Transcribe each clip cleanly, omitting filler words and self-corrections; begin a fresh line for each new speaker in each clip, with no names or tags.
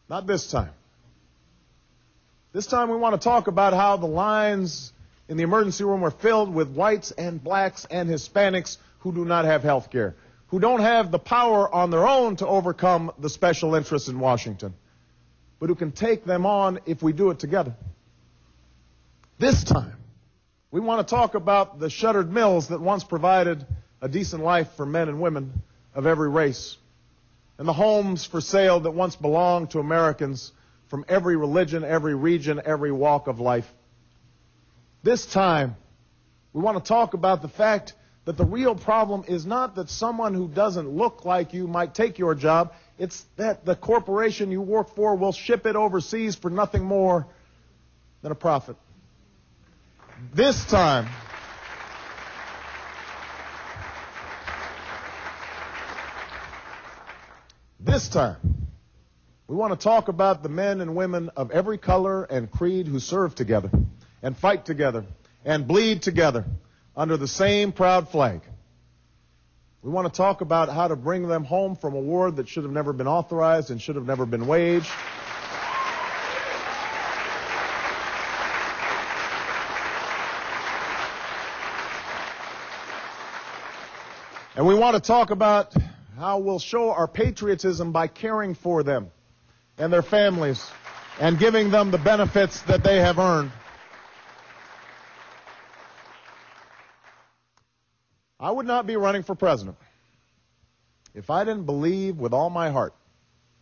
Not this time. This time we want to talk about how the lines in the emergency room were filled with whites and blacks and Hispanics who do not have health care, who don't have the power on their own to overcome the special interests in Washington, but who can take them on if we do it together. This time, we want to talk about the shuttered mills that once provided a decent life for men and women of every race, and the homes for sale that once belonged to Americans from every religion, every region, every walk of life. This time, we want to talk about the fact that the real problem is not that someone who doesn't look like you might take your job. It's that the corporation you work for will ship it overseas for nothing more than a profit. This time, we want to talk about the men and women of every color and creed who serve together and fight together and bleed together under the same proud flag. We want to talk about how to bring them home from a war that should have never been authorized and should have never been waged. And we want to talk about how we'll show our patriotism by caring for them and their families and giving them the benefits that they have earned. I would not be running for president if I didn't believe with all my heart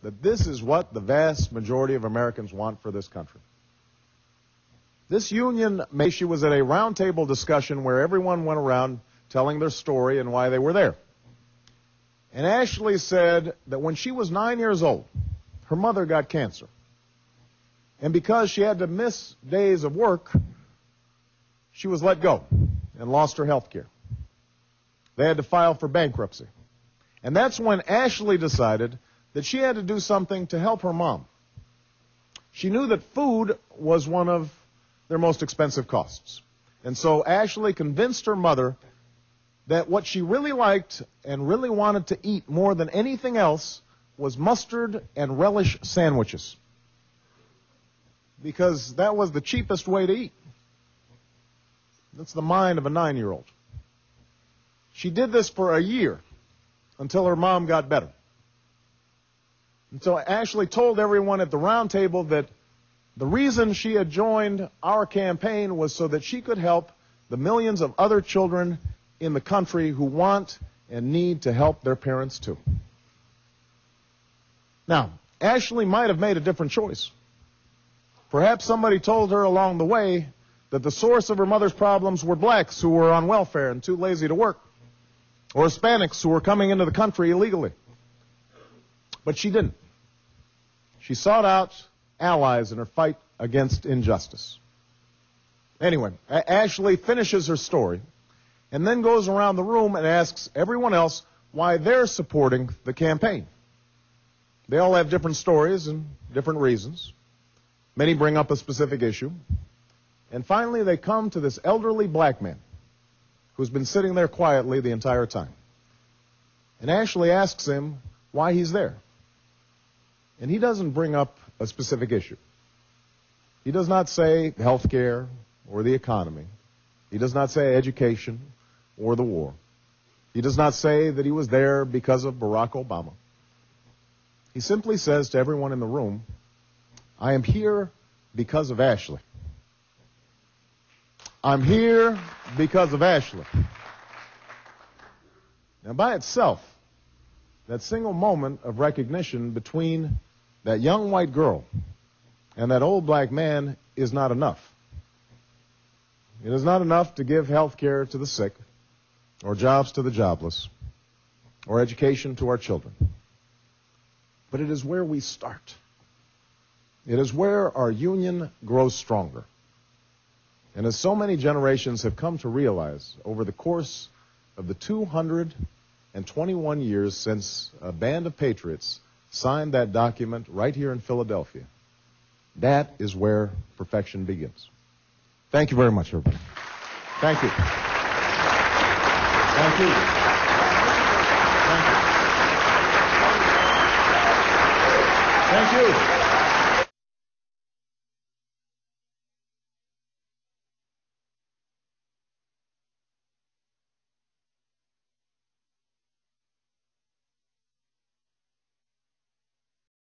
that this is what the vast majority of Americans want for this country. This union issue was at a roundtable discussion where everyone went around telling their story and why they were there. And Ashley said that when she was 9 years old, her mother got cancer. And because she had to miss days of work, she was let go and lost her health care. They had to file for bankruptcy. And that's when Ashley decided that she had to do something to help her mom. She knew that food was one of their most expensive costs. And so Ashley convinced her mother that what she really liked and really wanted to eat more than anything else was mustard and relish sandwiches, because that was the cheapest way to eat. That's the mind of a 9-year-old. She did this for a year until her mom got better. And so Ashley told everyone at the round table that the reason she had joined our campaign was so that she could help the millions of other children in the country who want and need to help their parents too. Now, Ashley might have made a different choice. Perhaps somebody told her along the way that the source of her mother's problems were blacks who were on welfare and too lazy to work, or Hispanics who were coming into the country illegally. But she didn't. She sought out allies in her fight against injustice. Anyway, Ashley finishes her story and then goes around the room and asks everyone else why they're supporting the campaign. They all have different stories and different reasons. Many bring up a specific issue. And finally, they come to this elderly black man who's been sitting there quietly the entire time. And Ashley asks him why he's there. And he doesn't bring up a specific issue. He does not say health care or the economy. He does not say education or the war. He does not say that he was there because of Barack Obama. He simply says to everyone in the room, I am here because of Ashley. I'm here because of Ashley. Now, by itself, that single moment of recognition between that young white girl and that old black man is not enough. It is not enough to give health care to the sick, or jobs to the jobless, or education to our children. But it is where we start. It is where our union grows stronger. And as so many generations have come to realize over the course of the 221 years since a band of patriots signed that document right here in Philadelphia, that is where perfection begins. Thank you very much, everybody. Thank you. Thank you. Thank you. Thank you.